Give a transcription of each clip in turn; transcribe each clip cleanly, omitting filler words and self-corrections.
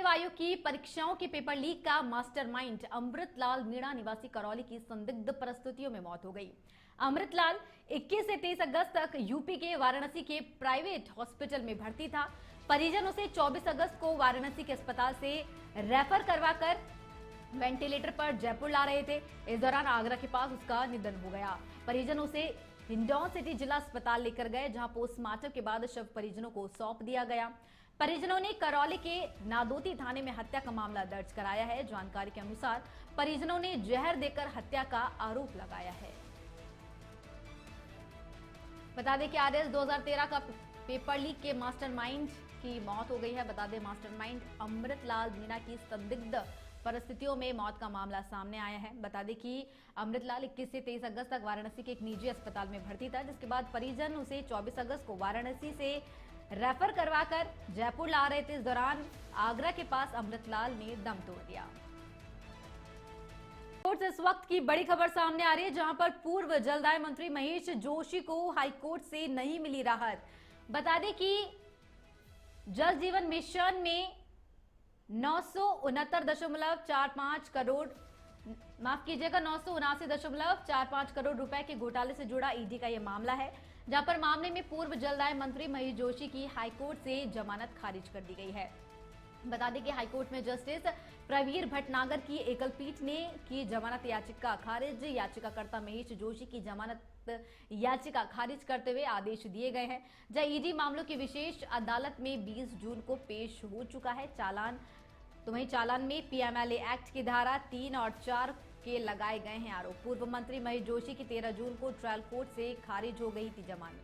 Railway आयोग की परीक्षाओं के पेपर लीक का मास्टरमाइंड अमृतलाल मीणा निवासी करौली की संदिग्ध परिस्थितियों में मौत हो गई। अमृतलाल 21 से 23 अगस्त तक यूपी के वाराणसी के प्राइवेट हॉस्पिटल में भर्ती था। परिजन उसे 24 अगस्त को वाराणसी के अस्पताल से रेफर करवाकर वेंटिलेटर पर जयपुर ला रहे थे। इस दौरान आगरा के पास उसका निधन हो गया। परिजन उसे हिंडौन सिटी जिला अस्पताल लेकर गए, जहां पोस्टमार्टम के बाद शव परिजनों को सौंप दिया गया। परिजनों ने करौली के नादोती थाने में हत्या का मामला दर्ज कराया है। जानकारी के अनुसार परिजनों ने जहर देकर हत्या का आरोप लगाया है। बता दें कि आरएस 2013 का पेपर लीक के मास्टरमाइंड की मौत हो गई है। बता दें मास्टरमाइंड अमृतलाल मीणा की संदिग्ध परिस्थितियों में मौत का मामला सामने आया है। बता दें कि अमृतलाल 21 से 23 अगस्त तक वाराणसी के एक निजी अस्पताल में भर्ती था, जिसके बाद परिजन उसे 24 अगस्त को वाराणसी से रेफर करवाकर जयपुर ला रहे थे। इस दौरान आगरा के पास अमृतलाल ने दम तोड़ दिया। कोर्ट से इस वक्त की बड़ी खबर सामने आ रही है, जहां पर पूर्व जलदाय मंत्री महेश जोशी को हाईकोर्ट से नहीं मिली राहत। बता दें कि जल जीवन मिशन में 969.45 करोड़, माफ कीजिएगा 979.45 करोड़ रुपए के घोटाले से जुड़ा ईडी का यह मामला है, जहां पर मामले में पूर्व जलदाय मंत्री महेश जोशी की हाईकोर्ट से जमानत खारिज कर दी गई है। बता दें कि हाईकोर्ट में जस्टिस प्रवीर भटनागर की एकल पीठ ने की जमानत याचिका खारिज। याचिकाकर्ता महेश जोशी की जमानत याचिका खारिज करते हुए आदेश दिए गए हैं, जहां ईडी मामलों की विशेष अदालत में 20 जून को पेश हो चुका है। वहीं चालान में पीएमएलए एक्ट की धारा 3 और 4 के लगाए गए हैं आरोप। पूर्व मंत्री महेश जोशी की 13 जून को ट्रायल कोर्ट से खारिज हो गई थी जमानत।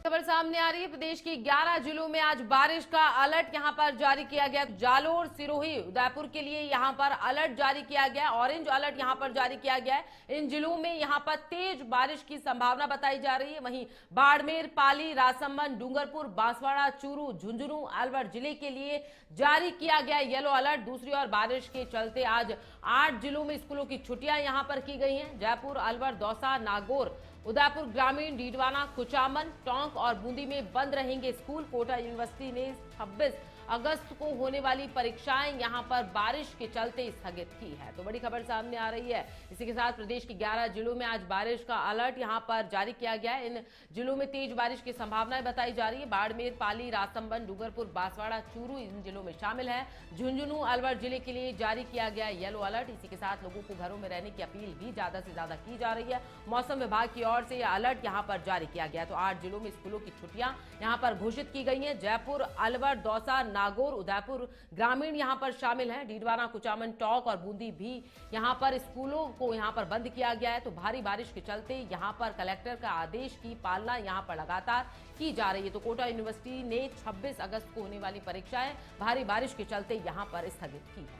खबर सामने आ रही है, प्रदेश के 11 जिलों में आज बारिश का अलर्ट यहां पर जारी किया गया। जालोर, सिरोही, उदयपुर के लिए यहां पर अलर्ट जारी किया गया, ऑरेंज अलर्ट यहां पर जारी किया गया है। इन जिलों में यहां पर तेज बारिश की संभावना बताई जा रही है। वहीं बाड़मेर, पाली, राजसमंद, डूंगरपुर, बांसवाड़ा, चूरू, झुंझुनू, अलवर जिले के लिए जारी किया गया येलो अलर्ट। दूसरी ओर बारिश के चलते आज 8 जिलों में स्कूलों की छुट्टियां यहां पर की गई हैं। जयपुर, अलवर, दौसा, नागौर, उदयपुर ग्रामीण, डीडवाना, कुचामन, टोंक और बूंदी में बंद रहेंगे स्कूल। कोटा यूनिवर्सिटी ने 26 अगस्त को होने वाली परीक्षाएं यहां पर बारिश के चलते स्थगित की है। तो बड़ी खबर सामने आ रही है। इसी के साथ प्रदेश के 11 जिलों में आज बारिश का अलर्ट यहां पर जारी किया गया है। इन जिलों में तेज बारिश की संभावनाएं बताई जा रही है। बाड़मेर, पाली, राजसमंद, डूंगरपुर, बांसवाड़ा, चूरू इन जिलों में शामिल है। झुंझुनू, अलवर जिले के लिए जारी किया गया येलो अलर्ट। इसी के साथ लोगों को घरों में रहने की अपील भी ज्यादा से ज्यादा की जा रही है। मौसम विभाग की ओर से यह अलर्ट यहां पर जारी किया गया। तो 8 जिलों में स्कूलों की छुट्टियां यहां पर घोषित की गई हैं। जयपुर, अलवर, दौसा, नागौर, उदयपुर ग्रामीण यहां पर शामिल हैं। डीडवाना, कुचामन, टोंक और बूंदी भी यहां पर स्कूलों को यहां पर बंद किया गया है। तो भारी बारिश के चलते यहां पर कलेक्टर का आदेश की पालना यहां पर लगातार की जा रही है। तो कोटा यूनिवर्सिटी ने 26 अगस्त को होने वाली परीक्षाएं भारी बारिश के चलते यहां पर स्थगित की है।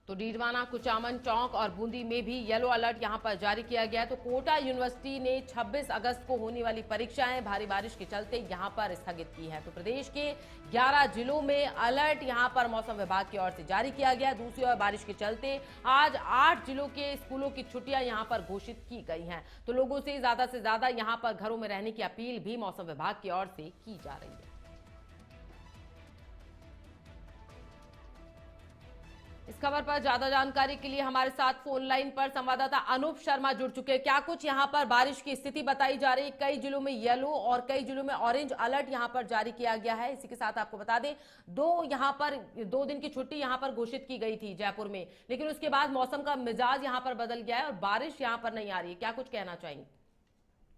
तो डीडवाना, कुचामन, टोंक और बूंदी में भी येलो अलर्ट यहां पर जारी किया गया। तो कोटा यूनिवर्सिटी ने 26 अगस्त को होने वाली परीक्षाएं भारी बारिश के चलते यहां पर स्थगित की है। तो प्रदेश के 11 जिलों में अलर्ट यहां पर मौसम विभाग की ओर से जारी किया गया। दूसरी ओर बारिश के चलते आज 8 जिलों के स्कूलों की छुट्टियां यहां पर घोषित की गई हैं। तो लोगों से ज्यादा यहां पर घरों में रहने की अपील भी मौसम विभाग की ओर से की जा रही है। इस खबर पर ज्यादा जानकारी के लिए हमारे साथ फोन लाइन पर संवाददाता अनूप शर्मा जुड़ चुके हैं। क्या कुछ यहां पर बारिश की स्थिति बताई जा रही है? कई जिलों में येलो और कई जिलों में ऑरेंज अलर्ट यहां पर जारी किया गया है। इसी के साथ आपको बता दें, 2 दिन की छुट्टी यहां पर घोषित की गई थी जयपुर में, लेकिन उसके बाद मौसम का मिजाज यहां पर बदल गया है और बारिश यहां पर नहीं आ रही है। क्या कुछ कहना चाहेंगे?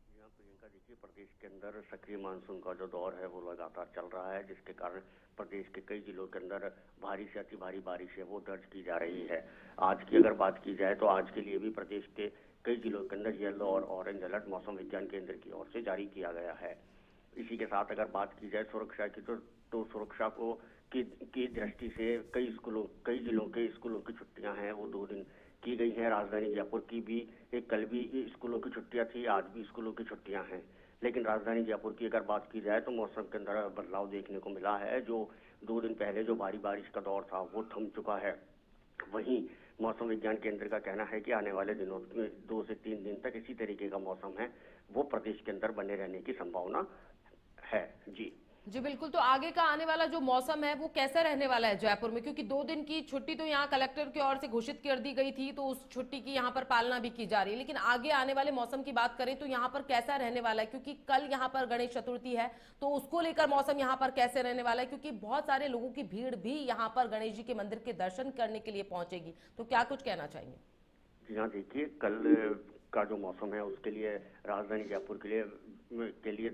प्रियंका, देखिए प्रदेश के अंदर सक्रिय मानसून का जो दौर है वो लगातार चल रहा है, जिसके कारण प्रदेश के कई जिलों के अंदर भारी से अति भारी बारिश है वो दर्ज की जा रही है। आज की अगर बात की जाए तो आज के लिए भी प्रदेश के कई जिलों के अंदर येलो और ऑरेंज अलर्ट मौसम विज्ञान केंद्र की ओर से जारी किया गया है। इसी के साथ अगर बात की जाए सुरक्षा की तो सुरक्षा की दृष्टि से कई जिलों के स्कूलों की छुट्टियां हैं वो 2 दिन की गई हैं। राजधानी जयपुर की भी कल भी स्कूलों की छुट्टियां थी, आज भी स्कूलों की छुट्टियां हैं। लेकिन राजधानी जयपुर की अगर बात की जाए तो मौसम के अंदर बदलाव देखने को मिला है। जो 2 दिन पहले जो भारी बारिश का दौर था वो थम चुका है। वहीं मौसम विज्ञान केंद्र का कहना है कि आने वाले दिनों में 2 से 3 दिन तक इसी तरीके का मौसम है वो प्रदेश के अंदर बने रहने की संभावना है। जी जी बिल्कुल। तो आगे का आने वाला जो मौसम है वो कैसा रहने वाला है जयपुर में, क्योंकि 2 दिन की छुट्टी तो यहाँ कलेक्टर की ओर से घोषित कर दी गई थी, तो उस छुट्टी की यहाँ पर पालना भी की जा रही है, लेकिन आगे आने वाले मौसम की बात करें तो यहाँ पर कैसा रहने वाला है, क्योंकि कल यहाँ पर गणेश चतुर्थी है, तो उसको लेकर मौसम यहाँ पर कैसे रहने वाला है, क्योंकि बहुत सारे लोगों की भीड़ भी यहाँ पर गणेश जी के मंदिर के दर्शन करने के लिए पहुंचेगी, तो क्या कुछ कहना चाहेंगे? जी हाँ, देखिए कल का जो मौसम है उसके लिए राजधानी जयपुर के लिए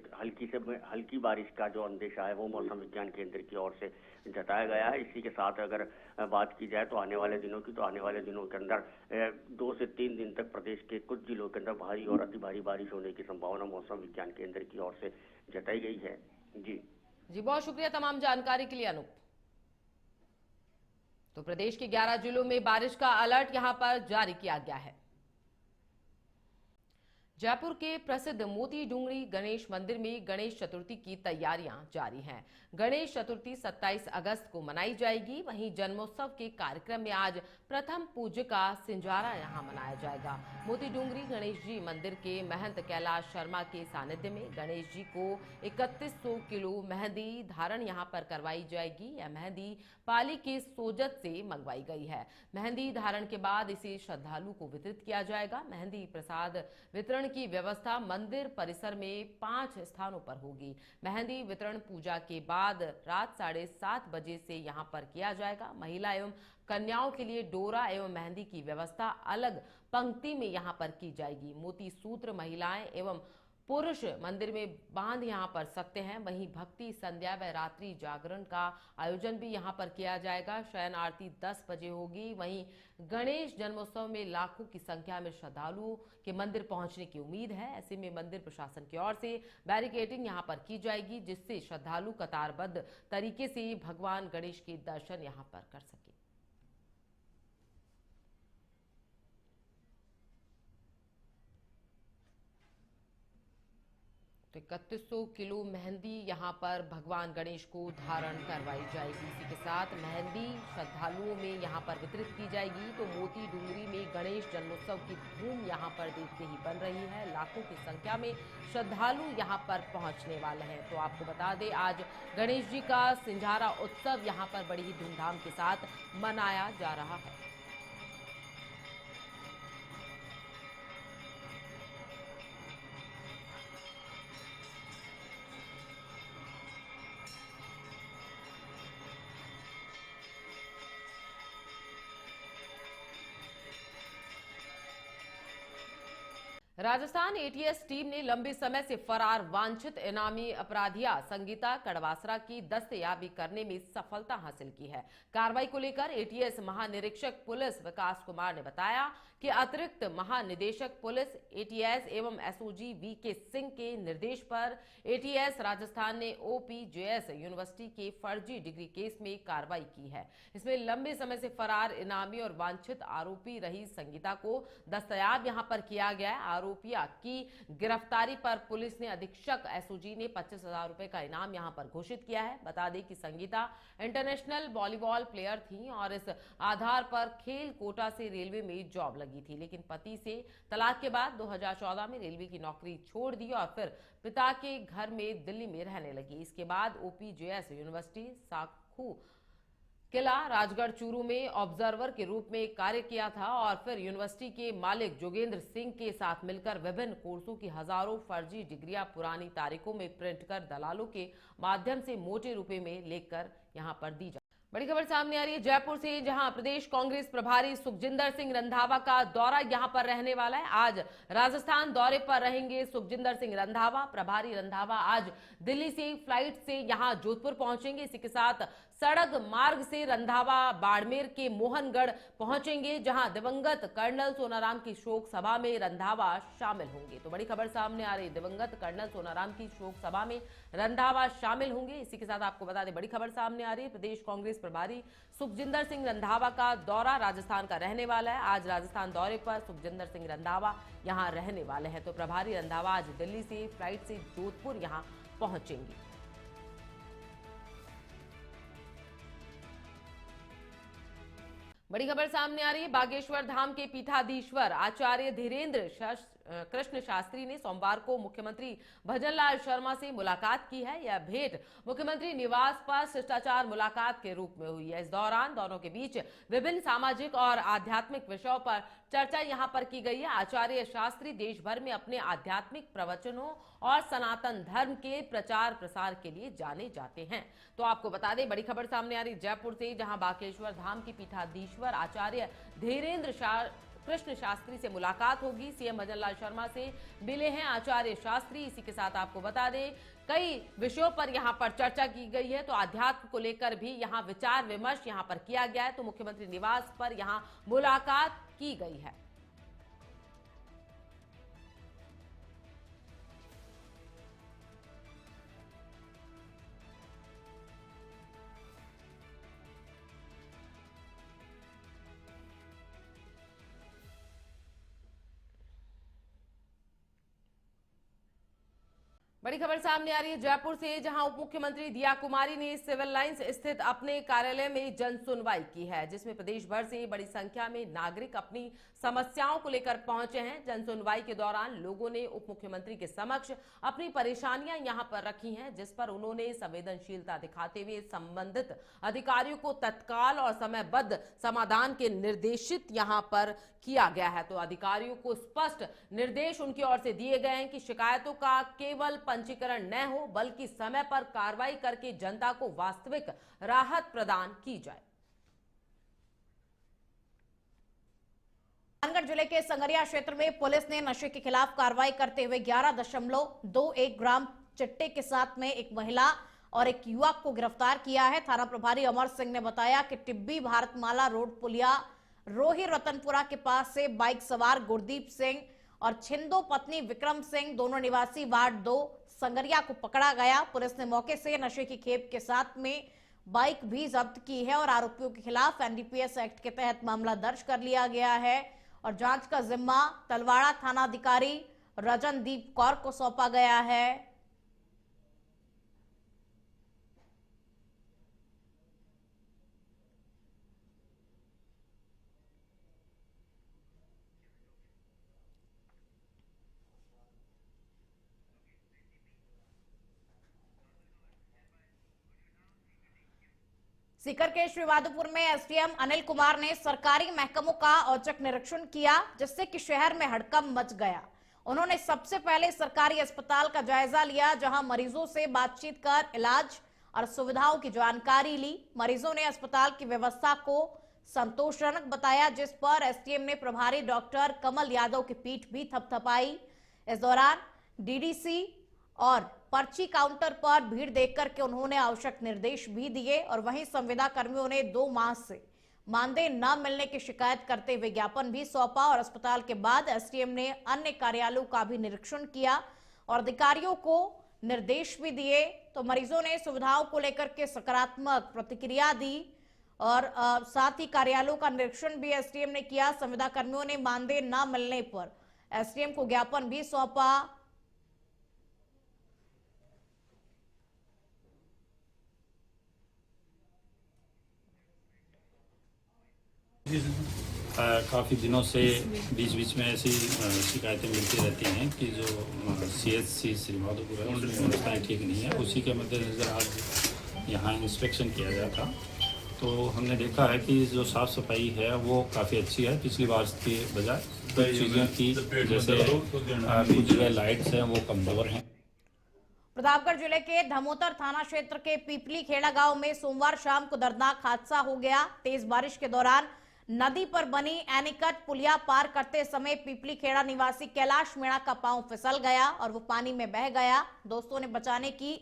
हल्की बारिश का जो अंदेशा है वो मौसम विज्ञान केंद्र की ओर से जताया गया है। इसी के साथ अगर बात की जाए तो आने वाले दिनों के अंदर 2 से 3 दिन तक प्रदेश के कुछ जिलों के अंदर भारी और अति भारी बारिश होने की संभावना मौसम विज्ञान केंद्र की ओर से जताई गई है। जी बहुत शुक्रिया तमाम जानकारी के लिए अनूप। तो प्रदेश के 11 जिलों में बारिश का अलर्ट यहां पर जारी किया गया है। जयपुर के प्रसिद्ध मोती डूंगरी गणेश मंदिर में गणेश चतुर्थी की तैयारियां जारी हैं। गणेश चतुर्थी 27 अगस्त को मनाई जाएगी। वहीं जन्मोत्सव के कार्यक्रम में आज प्रथम पूज्य का सिंजारा यहां मनाया जाएगा। मोती डूंगरी गणेश जी मंदिर के महंत कैलाश शर्मा के सानिध्य में गणेश जी को 3100 किलो मेहंदी धारण यहां पर करवाई जाएगी। यह मेहंदी पाली के सोजत से मंगवाई गई है। मेहंदी धारण के बाद इसे श्रद्धालु को वितरित किया जाएगा। मेहंदी प्रसाद वितरण की व्यवस्था मंदिर परिसर में 5 स्थानों पर होगी। मेहंदी वितरण पूजा के बाद रात 7:30 बजे से यहां पर किया जाएगा। महिला एवं कन्याओं के लिए डोरा एवं मेहंदी की व्यवस्था अलग पंक्ति में यहां पर की जाएगी। मोती सूत्र महिलाएं एवं पुरुष मंदिर में बांध यहां पर सकते हैं। वहीं भक्ति संध्या व रात्रि जागरण का आयोजन भी यहां पर किया जाएगा। शयन आरती 10 बजे होगी। वहीं गणेश जन्मोत्सव में लाखों की संख्या में श्रद्धालुओं के मंदिर पहुंचने की उम्मीद है। ऐसे में मंदिर प्रशासन की ओर से बैरिकेडिंग यहां पर की जाएगी, जिससे श्रद्धालु कतारबद्ध तरीके से भगवान गणेश के दर्शन यहां पर कर सके। तो 3100 किलो मेहंदी यहां पर भगवान गणेश को धारण करवाई जाएगी। इसी के साथ मेहंदी श्रद्धालुओं में यहां पर वितरित की जाएगी। तो मोती डूंगरी में गणेश जन्मोत्सव की धूम यहां पर देखते ही बन रही है। लाखों की संख्या में श्रद्धालु यहां पर पहुंचने वाले हैं। तो आपको बता दें, आज गणेश जी का सिंजारा उत्सव यहां पर बड़ी ही धूमधाम के साथ मनाया जा रहा है। राजस्थान एटीएस टीम ने लंबे समय से फरार वांछित इनामी अपराधिया संगीता कड़वासरा की दस्तयाबी करने में सफलता हासिल की है। कार्रवाई को लेकर एटीएस महानिरीक्षक पुलिस विकास कुमार ने बताया कि अतिरिक्त महानिदेशक पुलिस एटीएस एवं एसओजी वीके सिंह के निर्देश पर एटीएस राजस्थान ने ओपीजेएस यूनिवर्सिटी के फर्जी डिग्री केस में कार्रवाई की है। इसमें लंबे समय से फरार इनामी और वांछित आरोपी रही संगीता को दस्तयाब यहां पर किया गया है। आरोपिया की गिरफ्तारी पर पुलिस ने अधीक्षक एसओजी ने 25,000 रुपए का इनाम यहां पर घोषित किया है। बता दें कि संगीता इंटरनेशनल वॉलीबॉल प्लेयर थी और इस आधार पर खेल कोटा से रेलवे में जॉब लगी थी, लेकिन पति से तलाक के बाद 2014 में रेलवे की नौकरी छोड़ दी और फिर पिता के घर में दिल्ली में रहने लगी। इसके बाद ओपीजेएस यूनिवर्सिटी साखू किला राजगढ़ चूरू में ऑब्जर्वर के रूप में कार्य किया था और फिर यूनिवर्सिटी के मालिक जोगेंद्र सिंह के साथ मिलकर विभिन्न कोर्सों की हजारों फर्जी डिग्रियां पुरानी तारीखों में प्रिंट कर दलालों के माध्यम से मोटे रुपए में लेकर यहां पर दी। बड़ी खबर सामने आ रही है जयपुर से, जहां प्रदेश कांग्रेस प्रभारी सुखजिंदर सिंह रंधावा का दौरा यहां पर रहने वाला है। आज राजस्थान दौरे पर रहेंगे सुखजिंदर सिंह रंधावा। प्रभारी रंधावा आज दिल्ली से फ्लाइट से यहां जोधपुर पहुंचेंगे। इसी के साथ सड़क मार्ग से रंधावा बाड़मेर के मोहनगढ़ पहुंचेंगे, जहां दिवंगत कर्नल सोनाराम की शोक सभा में रंधावा शामिल होंगे। तो बड़ी खबर सामने आ रही है, दिवंगत कर्नल सोनाराम की शोक सभा में रंधावा शामिल होंगे। इसी के साथ आपको बता दें, बड़ी खबर सामने आ रही है, प्रदेश कांग्रेस प्रभारी सुखजिंदर सिंह रंधावा का दौरा राजस्थान का रहने वाला है। आज राजस्थान दौरे पर सुखजिंदर सिंह रंधावा यहां रहने वाले हैं, तो प्रभारी रंधावा आज दिल्ली से फ्लाइट से जोधपुर यहां पहुंचेंगे। बड़ी खबर सामने आ रही है। बागेश्वर धाम के पीठाधीश्वर आचार्य धीरेन्द्र कृष्ण शास्त्री ने सोमवार को मुख्यमंत्री भजनलाल शर्मा से मुलाकात की है। यह भेंट मुख्यमंत्री निवास पर शिष्टाचार मुलाकात के रूप में हुई है। इस दौरान दोनों के बीच विभिन्न सामाजिक और आध्यात्मिक विषयों पर चर्चा यहां पर की गई है। आचार्य शास्त्री देश भर में अपने आध्यात्मिक प्रवचनों और सनातन धर्म के प्रचार प्रसार के लिए जाने जाते हैं। तो आपको बता दें, बड़ी खबर सामने आ रही जयपुर से, जहां बागेश्वर धाम के पीठाधीश्वर आचार्य धीरेन्द्र कृष्ण शास्त्री से मुलाकात होगी। सीएम भजनलाल शर्मा से मिले हैं आचार्य शास्त्री। इसी के साथ आपको बता दें, कई विषयों पर यहां पर चर्चा की गई है। तो अध्यात्म को लेकर भी यहां विचार विमर्श यहां पर किया गया है। तो मुख्यमंत्री निवास पर यहां मुलाकात की गई है। बड़ी खबर सामने आ रही है जयपुर से, जहां उप मुख्यमंत्री दिया कुमारी ने सिविल लाइंस स्थित अपने कार्यालय में जन सुनवाई की है, जिसमें प्रदेश भर से बड़ी संख्या में नागरिक अपनी समस्याओं को लेकर पहुंचे हैं। जन सुनवाई के दौरान लोगों ने उप मुख्यमंत्री के समक्ष अपनी परेशानियां यहां पर रखी हैं, जिस पर उन्होंने संवेदनशीलता दिखाते हुए संबंधित अधिकारियों को तत्काल और समयबद्ध समाधान के निर्देशित यहां पर किया गया है। तो अधिकारियों को स्पष्ट निर्देश उनकी ओर से दिए गए हैं कि शिकायतों का केवल पंजीकरण न हो, बल्कि समय पर कार्रवाई करके जनता को वास्तविक राहत प्रदान की जाए। रामगढ़ जिले के संगरिया क्षेत्र में पुलिस ने नशे के खिलाफ कार्रवाई करते हुए 11.21 ग्राम चिट्टे के साथ में एक महिला और एक युवक को गिरफ्तार किया है। थाना प्रभारी अमर सिंह ने बताया कि टिब्बी भारतमाला रोड पुलिया रोही रतनपुरा के पास से बाइक सवार गुरदीप सिंह और छिंदो पत्नी विक्रम सिंह, दोनों निवासी वार्ड 2 संगरिया को पकड़ा गया। पुलिस ने मौके से नशे की खेप के साथ में बाइक भी जब्त की है और आरोपियों के खिलाफ एनडीपीएस एक्ट के तहत मामला दर्ज कर लिया गया है और जांच का जिम्मा तलवाड़ा थानाधिकारी रजनदीप कौर को सौंपा गया है। सीकर के श्रीवादुपुर में एसडीएम अनिल कुमार ने सरकारी महकमों का औचक निरीक्षण किया, जिससे कि शहर में हड़कंप मच गया। उन्होंने सबसे पहले सरकारी अस्पताल का जायजा लिया, जहां मरीजों से बातचीत कर इलाज और सुविधाओं की जानकारी ली। मरीजों ने अस्पताल की व्यवस्था को संतोषजनक बताया, जिस पर एसडीएम ने प्रभारी डॉक्टर कमल यादव की पीठ भी थपथपाई। इस दौरान डीडीसी और पर्ची काउंटर पर भीड़ देखकर के उन्होंने आवश्यक निर्देश भी दिए और वहीं संविदा कर्मियों ने 2 माह से मानदेय न मिलने की शिकायत करते हुए ज्ञापन भी सौंपा और अस्पताल के बाद एसडीएम ने अन्य कार्यालयों का भी निरीक्षण किया और अधिकारियों को निर्देश भी दिए। तो मरीजों ने सुविधाओं को लेकर के सकारात्मक प्रतिक्रिया दी और साथ ही कार्यालयों का निरीक्षण भी एसडीएम ने किया। संविदा कर्मियों ने मानदेय न मिलने पर एसडीएम को ज्ञापन भी सौंपा। काफ़ी दिनों से बीच बीच में ऐसी शिकायतें मिलती रहती हैं कि जो सीएचसी श्रीमाधोपुर है उसमें व्यवस्थाएँ ठीक नहीं है। उसी के मद्देनज़र आज यहाँ इंस्पेक्शन किया गया था, तो हमने देखा है कि जो साफ़ सफाई है वो काफ़ी अच्छी है पिछली बार की बजाय। कुछ चीज़ों की जैसे कुछ जो लाइट्स हैं वो कमज़ोर हैं। प्रतापगढ़ जिले के धमोतर थाना क्षेत्र के पीपली खेड़ा गांव में सोमवार शाम को दर्दनाक हादसा हो गया। तेज बारिश के दौरान नदी पर बनी एनीकट पुलिया पार करते समय पीपली खेड़ा निवासी कैलाश मीणा का पांव फिसल गया और वो पानी में बह गया। दोस्तों ने बचाने की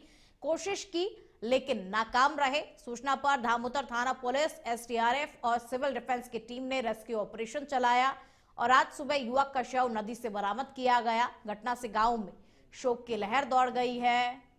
कोशिश की लेकिन नाकाम रहे। सूचना पर धामोतर थाना पुलिस, एसडीआरएफ और सिविल डिफेंस की टीम ने रेस्क्यू ऑपरेशन चलाया और आज सुबह युवक का शव नदी से बरामद किया गया। घटना से गांव में शोक की लहर दौड़ गई है।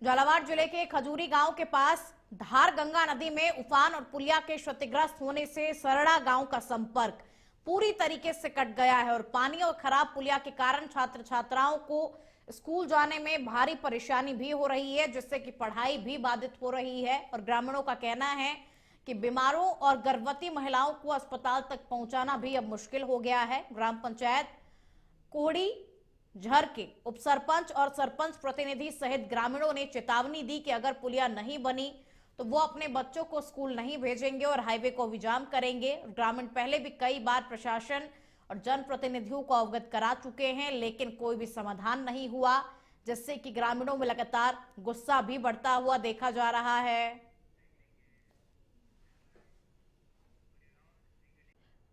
झालावाड़ जिले के खजूरी गांव के पास धार गंगा नदी में उफान और पुलिया के क्षतिग्रस्त होने से सरड़ा गांव का संपर्क पूरी तरीके से कट गया है और पानी और खराब पुलिया के कारण छात्र छात्राओं को स्कूल जाने में भारी परेशानी भी हो रही है, जिससे कि पढ़ाई भी बाधित हो रही है। और ग्रामीणों का कहना है कि बीमारों और गर्भवती महिलाओं को अस्पताल तक पहुंचाना भी अब मुश्किल हो गया है। ग्राम पंचायत कोड़ी झर के उप सरपंच और सरपंच प्रतिनिधि सहित ग्रामीणों ने चेतावनी दी कि अगर पुलिया नहीं बनी तो वो अपने बच्चों को स्कूल नहीं भेजेंगे और हाईवे को भी जाम करेंगे। ग्रामीण पहले भी कई बार प्रशासन और जनप्रतिनिधियों को अवगत करा चुके हैं, लेकिन कोई भी समाधान नहीं हुआ, जिससे कि ग्रामीणों में लगातार गुस्सा भी बढ़ता हुआ देखा जा रहा है।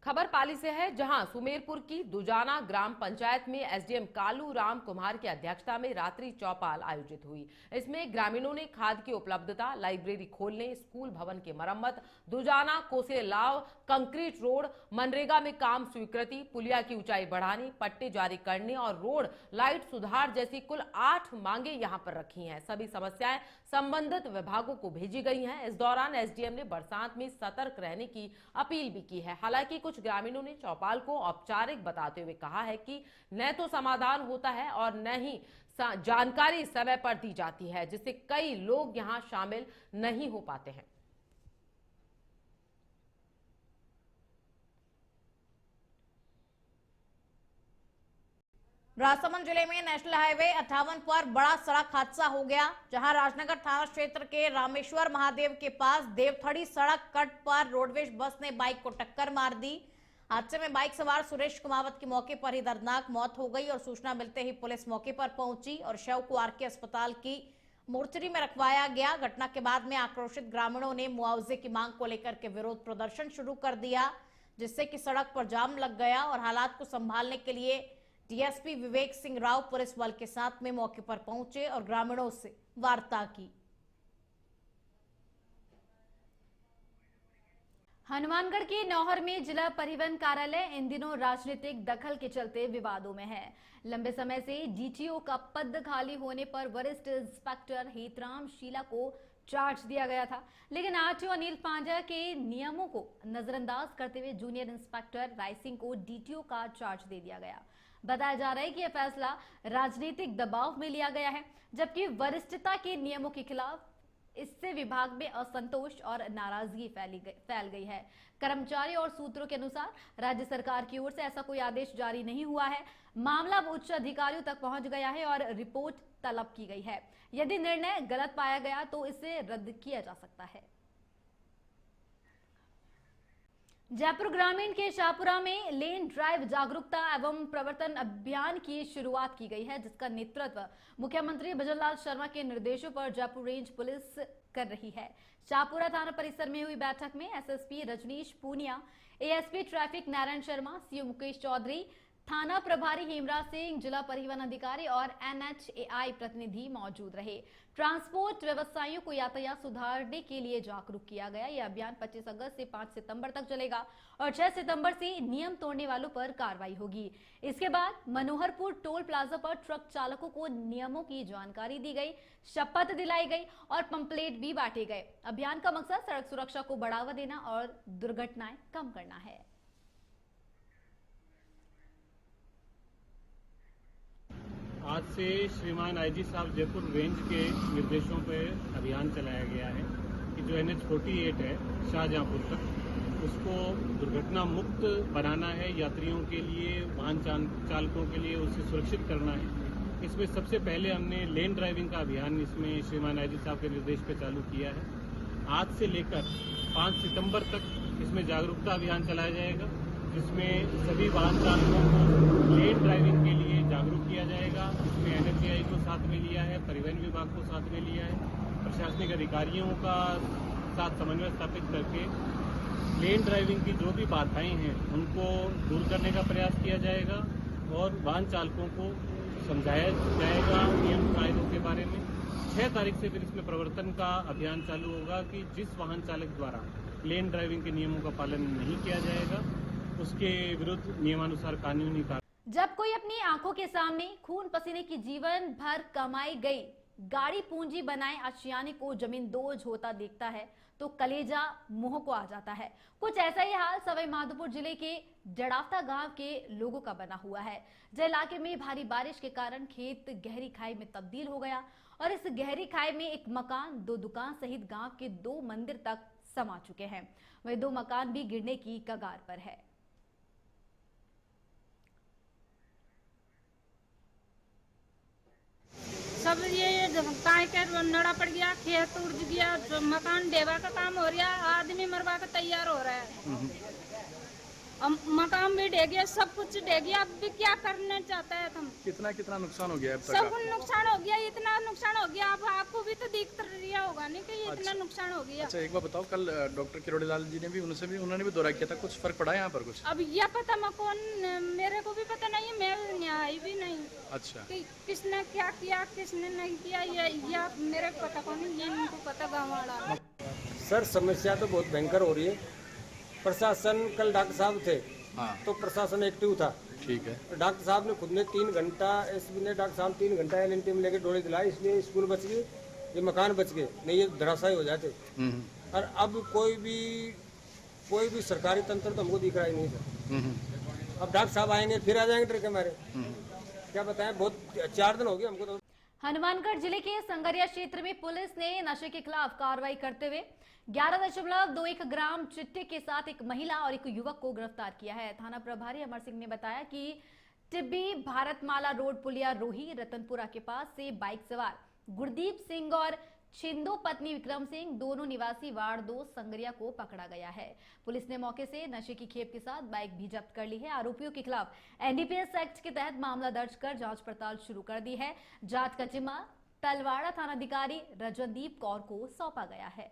खबर पाली से है, जहां सुमेरपुर की दुजाना ग्राम पंचायत में एसडीएम कालू राम कुमार की अध्यक्षता में रात्रि चौपाल आयोजित हुई। इसमें ग्रामीणों ने खाद की उपलब्धता, लाइब्रेरी खोलने, स्कूल भवन की मरम्मत, दुजाना कोसेलाव कंक्रीट रोड, मनरेगा में काम स्वीकृति, पुलिया की ऊंचाई बढ़ाने, पट्टे जारी करने और रोड लाइट सुधार जैसी कुल 8 मांगे यहां पर रखी हैं। सभी समस्याएं संबंधित विभागों को भेजी गई हैं। इस दौरान एसडीएम ने बरसात में सतर्क रहने की अपील भी की है। हालांकि कुछ ग्रामीणों ने चौपाल को औपचारिक बताते हुए कहा है कि न तो समाधान होता है और न ही जानकारी समय पर दी जाती है, जिससे कई लोग यहां शामिल नहीं हो पाते हैं। राजसमंद जिले में नेशनल हाईवे 58 पर बड़ा सड़क हादसा हो गया, जहां राजनगर थाना क्षेत्र के रामेश्वर महादेव के पास देवथड़ी सड़क कट पर रोडवेज बस ने बाइक को टक्कर मार दी। हादसे में बाइक सवार सुरेश कुमावत की मौके पर ही दर्दनाक मौत हो गई और सूचना मिलते ही पुलिस मौके पर पहुंची और शव को आरके अस्पताल की मोर्चरी में रखवाया गया। घटना के बाद में आक्रोशित ग्रामीणों ने मुआवजे की मांग को लेकर के विरोध प्रदर्शन शुरू कर दिया, जिससे कि सड़क पर जाम लग गया और हालात को संभालने के लिए डीएसपी विवेक सिंह राव पुलिस बल के साथ में मौके पर पहुंचे और ग्रामीणों से वार्ता की। हनुमानगढ़ के नौहर में जिला परिवहन कार्यालय इन दिनों राजनीतिक दखल के चलते विवादों में है। लंबे समय से डीटीओ का पद खाली होने पर वरिष्ठ इंस्पेक्टर हेतराम शीला को चार्ज दिया गया था, लेकिन आरटीओ अनिल पांड्या के नियमों को नजरअंदाज करते हुए जूनियर इंस्पेक्टर राय सिंह को डीटीओ का चार्ज दे दिया गया। बताया जा रहा है कि यह फैसला राजनीतिक दबाव में लिया गया है, जबकि वरिष्ठता के नियमों के खिलाफ इससे विभाग में असंतोष और नाराजगी फैल गई है। कर्मचारी और सूत्रों के अनुसार राज्य सरकार की ओर से ऐसा कोई आदेश जारी नहीं हुआ है। मामला उच्च अधिकारियों तक पहुंच गया है और रिपोर्ट तलब की गई है। यदि निर्णय गलत पाया गया तो इसे रद्द किया जा सकता है। जयपुर ग्रामीण के शाहपुरा में लेन ड्राइव जागरूकता एवं प्रवर्तन अभियान की शुरुआत की गई है, जिसका नेतृत्व मुख्यमंत्री भजनलाल शर्मा के निर्देशों पर जयपुर रेंज पुलिस कर रही है। शाहपुरा थाना परिसर में हुई बैठक में SSP Rajneesh Punia, ASP traffic Narayan Sharma, CO Mukesh Chaudhary, थाना प्रभारी हेमराज सिंह, जिला परिवहन अधिकारी और एनएचएआई प्रतिनिधि मौजूद रहे। ट्रांसपोर्ट व्यवसायियों को यातायात सुधारने के लिए जागरूक किया गया। यह अभियान 25 अगस्त से 5 सितंबर तक चलेगा और 6 सितंबर से नियम तोड़ने वालों पर कार्रवाई होगी। इसके बाद मनोहरपुर टोल प्लाजा पर ट्रक चालकों को नियमों की जानकारी दी गई, शपथ दिलाई गई और पंपलेट भी बांटे गए। अभियान का मकसद सड़क सुरक्षा को बढ़ावा देना और दुर्घटनाएं कम करना है। आज से श्रीमान आईजी साहब जयपुर रेंज के निर्देशों पर अभियान चलाया गया है कि जो NH-48 है शाहजहांपुर तक, उसको दुर्घटना मुक्त बनाना है, यात्रियों के लिए, वाहन चालकों के लिए उसे सुरक्षित करना है। इसमें सबसे पहले हमने लेन ड्राइविंग का अभियान इसमें श्रीमान आईजी साहब के निर्देश पर चालू किया है। आज से लेकर 5 सितंबर तक इसमें जागरूकता अभियान चलाया जाएगा, जिसमें सभी वाहन चालकों को लेन ड्राइविंग के लिए जागरूक किया जाएगा। इसमें एनएचएआई को साथ में लिया है, परिवहन विभाग को साथ में लिया है, प्रशासनिक अधिकारियों का साथ समन्वय स्थापित करके लेन ड्राइविंग की जो भी बाधाएं हैं उनको दूर करने का प्रयास किया जाएगा और वाहन चालकों को समझाया जाएगा नियम कायदों के बारे में। 6 तारीख से फिर इसमें प्रवर्तन का अभियान चालू होगा कि जिस वाहन चालक द्वारा लेन ड्राइविंग के नियमों का पालन नहीं किया जाएगा उसके विरुद्ध नियमानुसार कानूनी कार्रवाई। जब कोई अपनी आंखों के सामने खून पसीने की जीवन भर कमाई गई गाड़ी पूंजी बनाए आशियाने को जमीन दोज होता देखता है तो कलेजा मुंह को आ जाता है। कुछ ऐसा ही हाल सवाई माधोपुर जिले के जड़ावता गांव के लोगों का बना हुआ है। जिस इलाके में भारी बारिश के कारण खेत गहरी खाई में तब्दील हो गया और इस गहरी खाई में एक मकान, 2 दुकान सहित गांव के 2 मंदिर तक समा चुके हैं। वहीं 2 मकान भी गिरने की कगार पर है। सब ये काय के नड़ा पड़ गया, खेत उड़ गया, जो मकान ढेवा का काम हो रहा, आदमी मरवा का तैयार हो रहा है। अब मकान भी ढह गया, सब कुछ ढह गया। अब भी क्या करना चाहता है तुम? कितना नुकसान हो गया अब तक? सब नुकसान हो गया, इतना नुकसान हो गया। अब आपको भी तो दिख रहा होगा नहीं कि ये इतना नुकसान हो गया। अच्छा, एक बार बताओ, कल डॉक्टर किरोड़ी लाल जी ने भी उन्होंने भी दौरा किया था, कुछ फर्क पड़ा यहाँ पर कुछ? अब यह पता मेरे को भी पता नहीं है, मैं आई भी नहीं। अच्छा, कि किसने क्या किया किसने नहीं किया ये मेरे को पता कौन, ये इनको पता गाँव वाला। सर समस्या तो बहुत भयंकर हो रही है। प्रशासन, कल डॉक्टर साहब थे, हाँ, तो प्रशासन एक्टिव था। ठीक है। डॉक्टर साहब ने खुद ने 3 घंटा, एसपी ने डॉक्टर साहब 3 घंटा एलएनटी में लेके डोले दिलाए, इसलिए स्कूल बच गए, ये मकान बच गए, नहीं ये धराशायी हो जाते। और अब कोई भी सरकारी तंत्र तो हमको दिख रहा ही नहीं सर। अब डॉक्टर साहब आएंगे फिर आ जाएंगे डर के मारे। क्या बताएं, बहुत 4 दिन हो गए हमको तो। हनुमानगढ़ जिले के संगरिया क्षेत्र में पुलिस ने नशे के खिलाफ कार्रवाई करते हुए 11.21 ग्राम चिट्टे के साथ एक महिला और एक युवक को गिरफ्तार किया है। थाना प्रभारी अमर सिंह ने बताया कि टिब्बी भारतमाला रोड पुलिया रोही रतनपुरा के पास से बाइक सवार गुरदीप सिंह और छिंदो पत्नी विक्रम सिंह, दोनों निवासी वार्ड 2 संगरिया को पकड़ा गया है। पुलिस ने मौके से नशे की खेप के साथ बाइक भी जब्त कर ली है। आरोपियों के खिलाफ एनडीपीएस एक्ट के तहत मामला दर्ज कर जांच पड़ताल शुरू कर दी है। जांच का जिम्मा तलवाड़ा थानाधिकारी रजनदीप कौर को सौंपा गया है।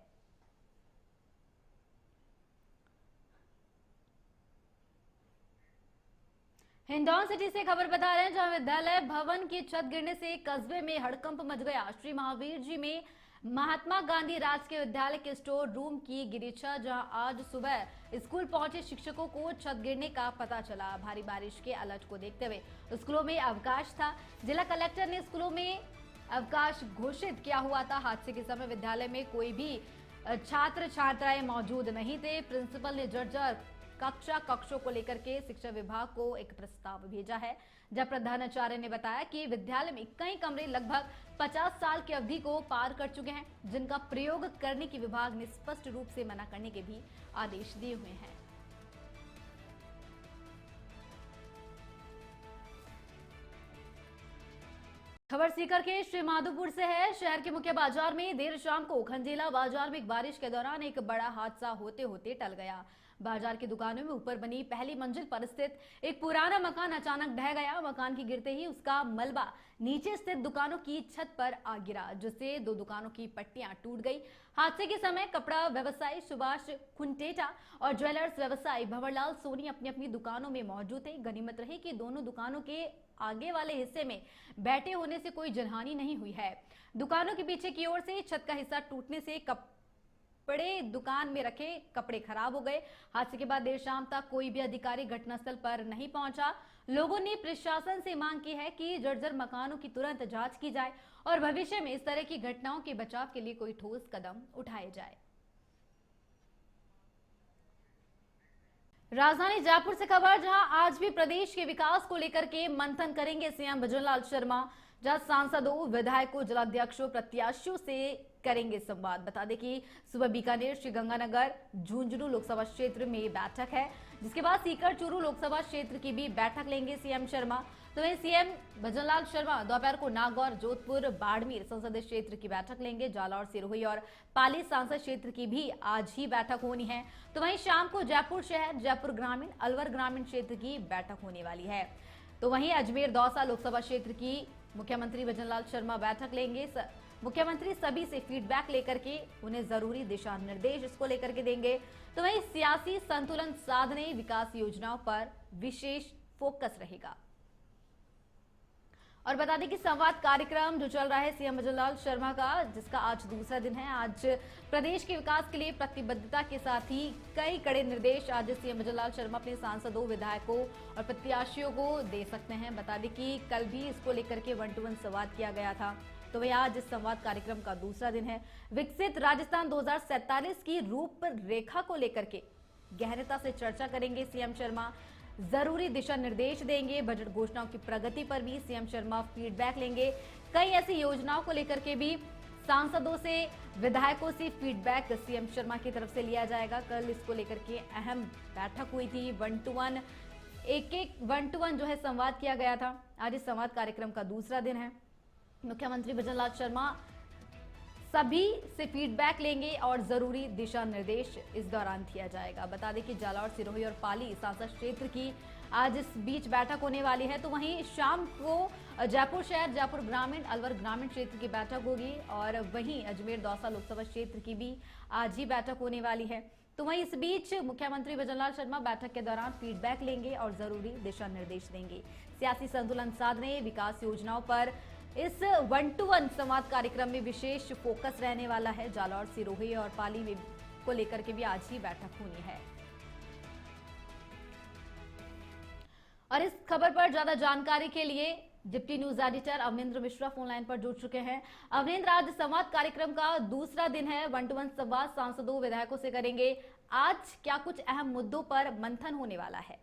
हिंडौन सिटी से खबर बता रहे हैं, जहां विद्यालय भवन की छत गिरने से कस्बे में हड़कंप मच गया। श्री महावीर जी में महात्मा गांधी राजकीय विद्यालय के स्टोर रूम की गिरी छत, जहां आज सुबह स्कूल पहुंचे शिक्षकों को छत गिरने का पता चला। भारी बारिश के अलर्ट को देखते हुए स्कूलों में अवकाश था। जिला कलेक्टर ने स्कूलों में अवकाश घोषित किया हुआ था। हादसे के समय विद्यालय में कोई भी छात्र छात्राएं मौजूद नहीं थे। प्रिंसिपल ने जर्जर कक्षों को लेकर के शिक्षा विभाग को एक प्रस्ताव भेजा है। जब प्रधानाचार्य ने बताया कि विद्यालय में कई कमरे लगभग 50 साल की अवधि को पार कर चुके हैं, जिनका प्रयोग करने की विभाग ने स्पष्ट रूप से मना करने के भी आदेश दिए हुए हैं। खबर सीकर के श्री माधोपुर से है। शहर के मुख्य बाजार में देर शाम को खंजेला बाजार में बारिश के दौरान एक बड़ा हादसा होते होते टल गया। बाजार की दुकानों में ऊपर बनी पहली मंजिल पर स्थित एक पुराना मकान अचानक ढह गया। मकान की गिरते ही उसका मलबा नीचे स्थित दुकानों की छत पर आ गिरा, जिससे 2 दुकानों की पट्टियां टूट गई। हादसे के समय कपड़ा व्यवसायी सुभाष खुंटेटा और ज्वेलर्स व्यवसायी भंवरलाल सोनी अपनी अपनी दुकानों में मौजूद थे। गनीमत रही कि दोनों दुकानों के आगे वाले हिस्से में बैठे होने से कोई जनहानि नहीं हुई है। दुकानों के पीछे की ओर से छत का हिस्सा टूटने से कपड़े दुकान में रखे कपड़े खराब हो गए। हादसे के बाद देर शाम तक कोई भी अधिकारी घटनास्थल पर नहीं पहुंचा। लोगों ने प्रशासन से मांग की है कि जर्जर मकानों की तुरंत जांच की जाए और भविष्य में इस तरह की घटनाओं के बचाव के लिए कोई ठोस कदम उठाए जाए। राजधानी जयपुर से खबर, जहां आज भी प्रदेश के विकास को लेकर के मंथन करेंगे सीएम भजनलाल शर्मा, जहां सांसदों, विधायकों, जिलाध्यक्षों, प्रत्याशियों से करेंगे संवाद। बता दें कि सुबह बीकानेर, श्रीगंगानगर, झुंझुनू लोकसभा क्षेत्र में बैठक है, जिसके बाद सीकर, चूरू लोकसभा क्षेत्र की भी बैठक लेंगे सीएम शर्मा। तो वहीं सीएम भजनलाल शर्मा दोपहर को नागौर, जोधपुर, बाड़मेर संसदीय क्षेत्र की बैठक लेंगे। जालौर, सिरोही और पाली सांसद क्षेत्र की भी आज ही बैठक होनी है। तो वहीं शाम को जयपुर शहर, जयपुर ग्रामीण, अलवर ग्रामीण क्षेत्र की बैठक होने वाली है। तो वहीं अजमेर, दौसा लोकसभा क्षेत्र की मुख्यमंत्री भजनलाल शर्मा बैठक लेंगे। मुख्यमंत्री सभी से फीडबैक लेकर के उन्हें जरूरी दिशा निर्देश इसको लेकर के देंगे। तो वहीं सियासी संतुलन साधने, विकास योजनाओं पर विशेष फोकस रहेगा। और बता दें कि संवाद कार्यक्रम जो चल रहा है सीएम भजनलाल शर्मा का, जिसका आज दूसरा दिन है, आज प्रदेश के विकास के लिए प्रतिबद्धता के साथ ही कई कड़े निर्देश आज सीएम भजनलाल शर्मा अपने सांसदों, विधायकों और प्रत्याशियों को दे सकते हैं। बता दें कि कल भी इसको लेकर के 1-to-1 संवाद किया गया था। तो वह आज इस संवाद कार्यक्रम का दूसरा दिन है। विकसित राजस्थान 2047 की रूपरेखा को लेकर के गहनता से चर्चा करेंगे सीएम शर्मा, जरूरी दिशा निर्देश देंगे। बजट घोषणाओं की प्रगति पर भी सीएम शर्मा फीडबैक लेंगे। कई ऐसी योजनाओं को लेकर के भी सांसदों से, विधायकों से फीडबैक सीएम शर्मा की तरफ से लिया जाएगा। कल इसको लेकर के अहम बैठक हुई थी, 1 to 1 जो है संवाद किया गया था। आज इस संवाद कार्यक्रम का दूसरा दिन है। मुख्यमंत्री भजनलाल शर्मा सभी से फीडबैक लेंगे और जरूरी दिशा निर्देश इस दौरान दिया जाएगा। बता दें कि जालौर, सिरोही और पाली सांसद क्षेत्र की आज इस बीच बैठक होने वाली है। तो वहीं शाम को जयपुर शहर, जयपुर ग्रामीण, अलवर ग्रामीण क्षेत्र की बैठक होगी और वहीं अजमेर दौसा लोकसभा क्षेत्र की भी आज ही बैठक होने वाली है। तो वहीं इस बीच मुख्यमंत्री भजनलाल शर्मा बैठक के दौरान फीडबैक लेंगे और जरूरी दिशा निर्देश देंगे। सियासी संतुलन साधने, विकास योजनाओं पर इस 1 to 1 संवाद कार्यक्रम में विशेष फोकस रहने वाला है। जालौर, सिरोही और पाली में को लेकर के भी आज ही बैठक होनी है। और इस खबर पर ज्यादा जानकारी के लिए deputy news editor Avanindra Mishra phone line पर जुड़ चुके हैं। अवनिंद्र, आज संवाद कार्यक्रम का दूसरा दिन है। 1 to 1 संवाद सांसदों, विधायकों से करेंगे। आज क्या कुछ अहम मुद्दों पर मंथन होने वाला है?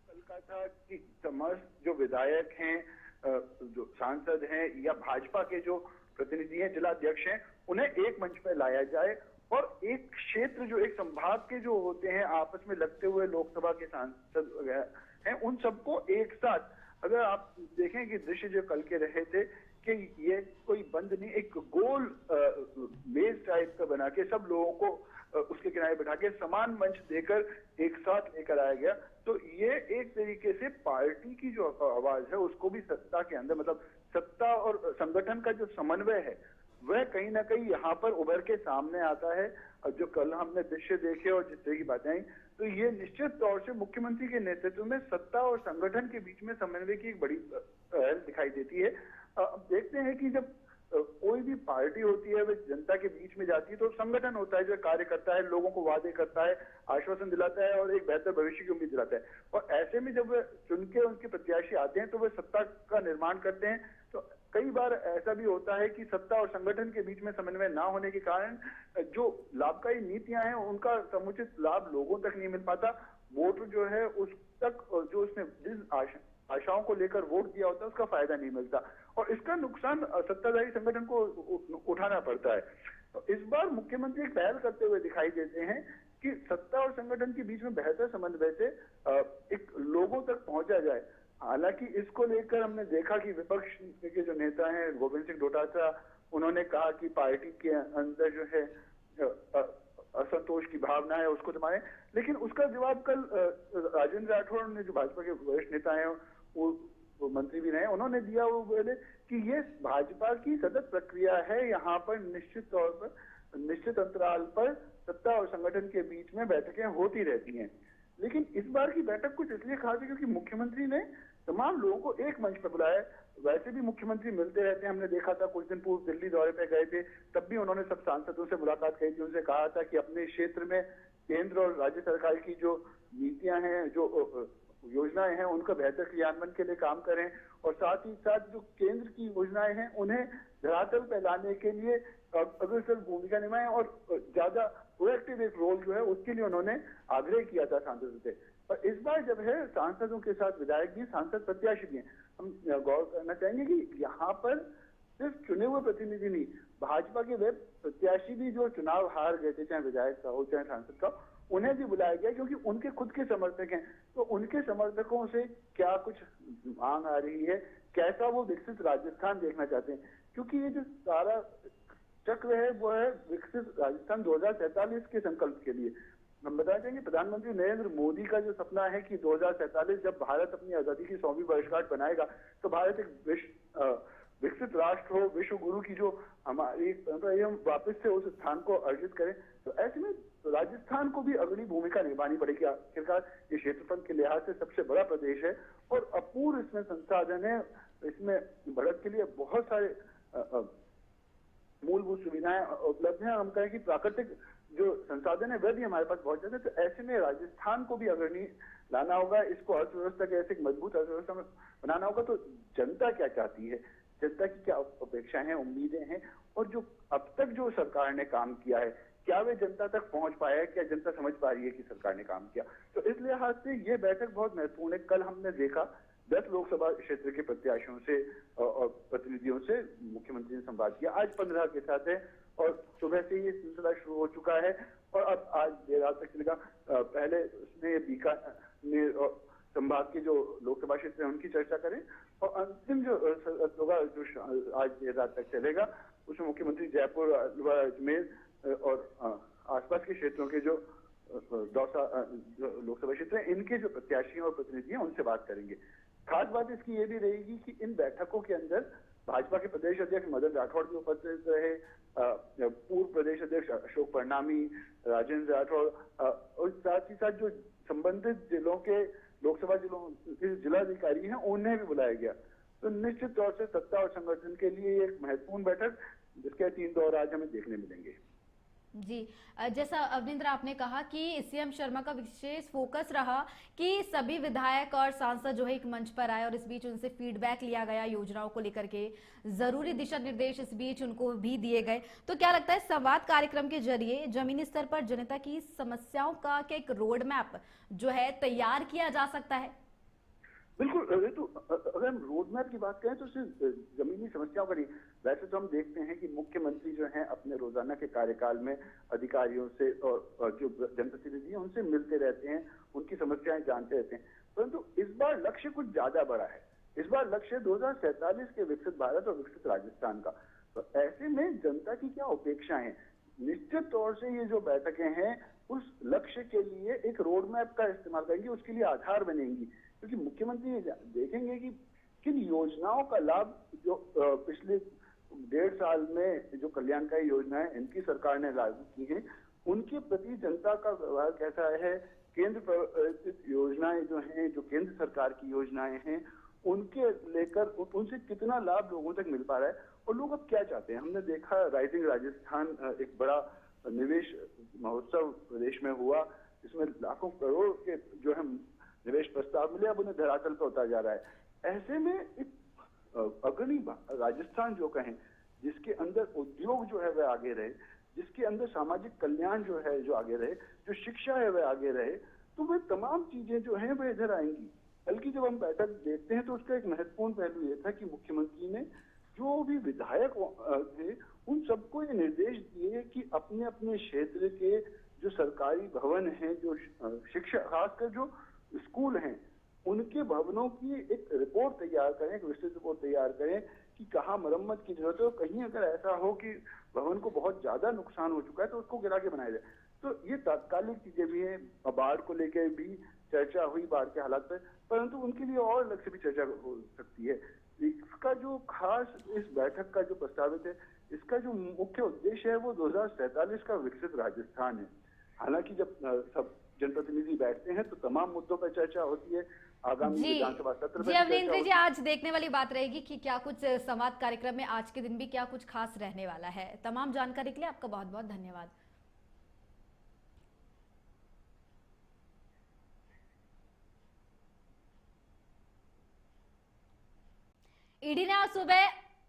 कल का था कि समस्त जो विधायक हैं, जो सांसद हैं या भाजपा के जो प्रतिनिधि हैं, जिलाध्यक्ष हैं, उन्हें एक मंच पर लाया जाए और एक क्षेत्र जो एक संभाग के जो होते हैं आपस में लगते हुए लोकसभा के सांसद हैं, उन सबको एक साथ, अगर आप देखें कि दृश्य जो कल के रहे थे कि ये कोई बंद नहीं, एक गोल मेज टाइप का बना के सब लोगों को उसके किनारे बैठा के समान मंच देकर एक साथ लेकर आया गया। तो ये एक तरीके से पार्टी की जो आवाज है उसको भी सत्ता के अंदर, मतलब सत्ता और संगठन का जो समन्वय है वह कहीं ना कहीं यहाँ पर उभर के सामने आता है। और जो कल हमने दृश्य देखे और जिस तरह की बातें आई, तो ये निश्चित तौर से मुख्यमंत्री के नेतृत्व में सत्ता और संगठन के बीच में समन्वय की एक बड़ी पहल दिखाई देती है। अब देखते हैं कि जब कोई भी पार्टी होती है वह जनता के बीच में जाती है तो संगठन होता है जो कार्य करता है, लोगों को वादे करता है, आश्वासन दिलाता है और एक बेहतर भविष्य की उम्मीद दिलाता है। और ऐसे में जब वह चुन के उनके प्रत्याशी आते हैं तो वह सत्ता का निर्माण करते हैं। तो कई बार ऐसा भी होता है कि सत्ता और संगठन के बीच में समन्वय ना होने के कारण जो लाभकारी नीतियां हैं उनका समुचित लाभ लोगों तक नहीं मिल पाता। वोट जो है उस तक जो उसने जिस आशाओं को लेकर वोट दिया होता है उसका फायदा नहीं मिलता और इसका नुकसान सत्ताधारी संगठन को उठाना पड़ता है। तो इस बार मुख्यमंत्री एक पहल करते हुए दिखाई देते हैं कि सत्ता और संगठन के बीच में बेहतर समन्वय से एक लोगों तक पहुंचा जाए। हालांकि इसको लेकर हमने देखा कि विपक्ष के जो नेता हैं गोविंद सिंह डोटासरा, उन्होंने कहा कि पार्टी के अंदर जो है असंतोष की भावना है उसको दबाएं, लेकिन उसका जवाब कल राजेंद्र राठौड़ ने, जो भाजपा के वरिष्ठ नेता हैं, वो मंत्री भी रहे, उन्होंने दिया। वो बोले कि ये भाजपा की सतत प्रक्रिया है, यहाँ पर निश्चित तौर पर निश्चित अंतराल पर सत्ता और संगठन के बीच में बैठकें होती रहती हैं। लेकिन इस बार की बैठक कुछ इसलिए खास है क्योंकि मुख्यमंत्री ने तमाम लोगों को एक मंच पर बुलाया। वैसे भी मुख्यमंत्री मिलते रहते हैं, हमने देखा था कुछ दिन पूर्व दिल्ली दौरे पे गए थे, तब भी उन्होंने सब सांसदों से मुलाकात की थी, उनसे कहा था कि अपने क्षेत्र में केंद्र और राज्य सरकार की जो नीतियां हैं, जो योजनाएं हैं, उनका बेहतर क्रियान्वयन के लिए काम करें और साथ ही साथ जो केंद्र की योजनाएं हैं उन्हें धरातल पे लाने के लिए अग्रसर भूमिका निभाएं और ज्यादा प्रोएक्टिव एक रोल जो है उसके लिए उन्होंने आग्रह किया था सांसदों से। और इस बार जब है सांसदों के साथ विधायक भी, सांसद प्रत्याशी भी हैं, हम गौर करना चाहेंगे कि यहाँ पर सिर्फ चुने हुए प्रतिनिधि नहीं, भाजपा के वे प्रत्याशी भी जो चुनाव हार गए थे, चाहे विधायक का हो चाहे सांसद का, उन्हें भी बुलाया गया क्योंकि उनके खुद के समर्थक हैं। तो उनके समर्थकों से क्या कुछ मांग आ रही है, कैसा वो विकसित राजस्थान देखना चाहते हैं, क्योंकि ये जो सारा चक्र है वो है विकसित राजस्थान 2047 के संकल्प के लिए। हम बता देंगे प्रधानमंत्री नरेंद्र मोदी का जो सपना है कि 2047 जब भारत अपनी आजादी की 100वीं वर्षगांठ बनाएगा तो भारत एक विकसित राष्ट्र हो, विश्व गुरु की जो हमारी परंपरा, हम वापस से उस स्थान को अर्जित करें। तो ऐसे में राजस्थान को भी अग्रणी भूमिका निभानी पड़ेगी। आखिरकार ये क्षेत्रफल के लिहाज से सबसे बड़ा प्रदेश है और अपूर्व इसमें संसाधन है, इसमें बढ़त के लिए बहुत सारे मूलभूत सुविधाएं उपलब्ध हैं। हम कहें कि प्राकृतिक जो संसाधन है वह भी हमारे पास बहुत ज्यादा है। तो ऐसे में राजस्थान को भी अग्रणी लाना होगा, इसको अर्थव्यवस्था के ऐसे मजबूत अर्थव्यवस्था में बनाना होगा। तो जनता क्या चाहती है, जनता की क्या अपेक्षाएं हैं, उम्मीदें हैं, और जो अब तक जो सरकार ने काम किया है क्या वे जनता तक पहुंच पाया है, क्या जनता समझ पा रही है कि सरकार ने काम किया। तो इस लिहाज से ये बैठक बहुत महत्वपूर्ण है। कल हमने देखा 10 लोकसभा क्षेत्र के प्रत्याशियों से और प्रतिनिधियों से मुख्यमंत्री ने संवाद किया। आज 15 के साथ है और सुबह से ये सिलसिला शुरू हो चुका है और अब आज देर रात तक चलेगा। पहले उसने बीकानेर संभाग के जो लोकसभा क्षेत्र है उनकी चर्चा करें और अंतिम जो होगा जो आज देर रात तक चलेगा उसमें मुख्यमंत्री जयपुर, अजमेर और आसपास के क्षेत्रों के जो दौसा लोकसभा क्षेत्र है इनके जो प्रत्याशी और प्रतिनिधि हैं उनसे बात करेंगे। खास बात इसकी ये भी रहेगी कि इन बैठकों के अंदर भाजपा के प्रदेश अध्यक्ष मदन राठौड़ भी उपस्थित रहे, पूर्व प्रदेश अध्यक्ष अशोक परनामी, राजेंद्र राठौड़ और साथ ही साथ जो संबंधित जिलों के लोकसभा जिलों के जिलाधिकारी हैं उन्हें भी बुलाया गया। तो निश्चित तौर से सत्ता और संगठन के लिए एक महत्वपूर्ण बैठक जिसके 3 दौर आज हमें देखने मिलेंगे। जी, जैसा अवनिंद्र आपने कहा कि सीएम शर्मा का विशेष फोकस रहा कि सभी विधायक और सांसद जो है एक मंच पर आए और इस बीच उनसे फीडबैक लिया गया योजनाओं को लेकर के, जरूरी दिशा निर्देश इस बीच उनको भी दिए गए। तो क्या लगता है संवाद कार्यक्रम के जरिए जमीनी स्तर पर जनता की समस्याओं का एक रोड मैप जो है तैयार किया जा सकता है? बिल्कुल, तो अगर हम रोड मैप की बात करें तो सिर्फ जमीनी समस्याओं का नहीं, वैसे तो हम देखते हैं कि मुख्यमंत्री जो हैं अपने रोजाना के कार्यकाल में अधिकारियों से और जो जनप्रतिनिधि हैं उनसे मिलते रहते हैं, उनकी समस्याएं जानते रहते हैं, परंतु इस बार लक्ष्य कुछ ज्यादा बड़ा है। इस बार लक्ष्य 2047 के विकसित भारत और विकसित राजस्थान का। तो ऐसे में जनता की क्या अपेक्षाएं हैं, निश्चित तौर से ये जो बैठकें हैं उस लक्ष्य के लिए एक रोड मैप का इस्तेमाल करेंगी, उसके लिए आधार बनेंगी, क्योंकि मुख्यमंत्री देखेंगे कि किन योजनाओं का लाभ जो पिछले 1.5 साल में जो कल्याणकारी योजनाएं इनकी सरकार ने लागू की हैं उनके प्रति जनता का व्यवहार कैसा है, केंद्र प्रायोजित योजनाएं जो हैं, जो केंद्र सरकार की योजनाएं हैं उनके लेकर उनसे कितना लाभ लोगों तक मिल पा रहा है और लोग अब क्या चाहते हैं। हमने देखा राइजिंग राजस्थान एक बड़ा निवेश महोत्सव प्रदेश में हुआ, जिसमें लाखों करोड़ के जो है निवेश प्रस्ताव मिले, अब उन्हें धरातल पर उतारा जा रहा है। ऐसे में एक अग्रणी राजस्थान जो कहें, जिसके अंदर उद्योग जो है वह आगे रहे, जिसके अंदर सामाजिक कल्याण जो है जो आगे रहे, जो शिक्षा है वह आगे रहे, तो वह तमाम चीजें जो हैं वह इधर आएंगी। बल्कि जब हम बैठक देखते हैं तो उसका एक महत्वपूर्ण पहलू ये था कि मुख्यमंत्री ने जो भी विधायक थे उन सबको ये निर्देश दिए कि अपने अपने क्षेत्र के जो सरकारी भवन हैं, जो शिक्षा खासकर जो स्कूल हैं, उनके भवनों की एक रिपोर्ट तैयार करें, एक विस्तृत रिपोर्ट तैयार करें कि कहाँ मरम्मत की जरूरत है और कहीं अगर ऐसा हो कि भवन को बहुत ज्यादा नुकसान हो चुका है तो उसको गिरा के बनाया जाए। तो ये तात्कालिक चीजें भी हैं, बाढ़ को लेकर भी चर्चा हुई, बाढ़ के हालात पर, परंतु उनके लिए और अलग से भी चर्चा हो सकती है। इसका जो खास इस बैठक का जो प्रस्तावित है, इसका जो मुख्य उद्देश्य है वो 2047 का विकसित राजस्थान है। हालांकि जब सब जनप्रतिनिधि बैठते हैं तो तमाम मुद्दों पर चर्चा होती है, आगामी विधानसभा सत्र जी अवनिंद्र जी, आज देखने वाली बात रहेगी कि क्या कुछ संवाद कार्यक्रम में आज के दिन भी क्या कुछ खास रहने वाला है। तमाम जानकारी के लिए आपका बहुत बहुत धन्यवाद। ईडी ने आज सुबह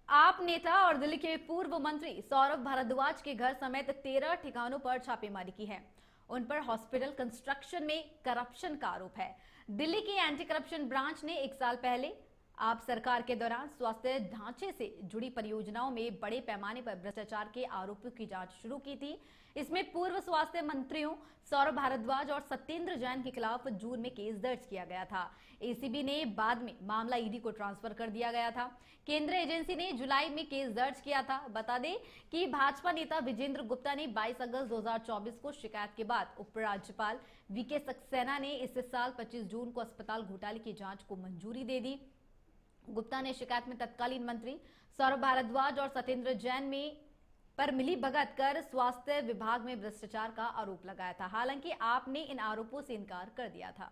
आप नेता और दिल्ली के पूर्व मंत्री सौरभ भारद्वाज के घर समेत 13 ठिकानों पर छापेमारी की है। उन पर हॉस्पिटल कंस्ट्रक्शन में करप्शन का आरोप है। दिल्ली की एंटी करप्शन ब्रांच ने 1 साल पहले आप सरकार के दौरान स्वास्थ्य ढांचे से जुड़ी परियोजनाओं में बड़े पैमाने पर भ्रष्टाचार के आरोपों की जांच शुरू की थी। इसमें पूर्व स्वास्थ्य मंत्रियों सौरभ भारद्वाज और सत्येंद्र जैन के खिलाफ जून में केस दर्ज किया गया था। एसीबी ने बाद में मामला ईडी को ट्रांसफर कर दिया गया था। केंद्रीय एजेंसी ने जुलाई में केस दर्ज किया था। बता दें कि भाजपा नेता विजेंद्र गुप्ता ने 22 अगस्त 2024 को शिकायत के बाद उपराज्यपाल वीके सक्सेना ने इस साल 25 जून को अस्पताल घोटाले की जांच को मंजूरी दे दी। गुप्ता ने शिकायत में तत्कालीन मंत्री सौरभ भारद्वाज और सत्येंद्र जैन में पर मिली भगत कर स्वास्थ्य विभाग में भ्रष्टाचार का आरोप लगाया था। हालांकि आपने इन आरोपों से इनकार कर दिया था।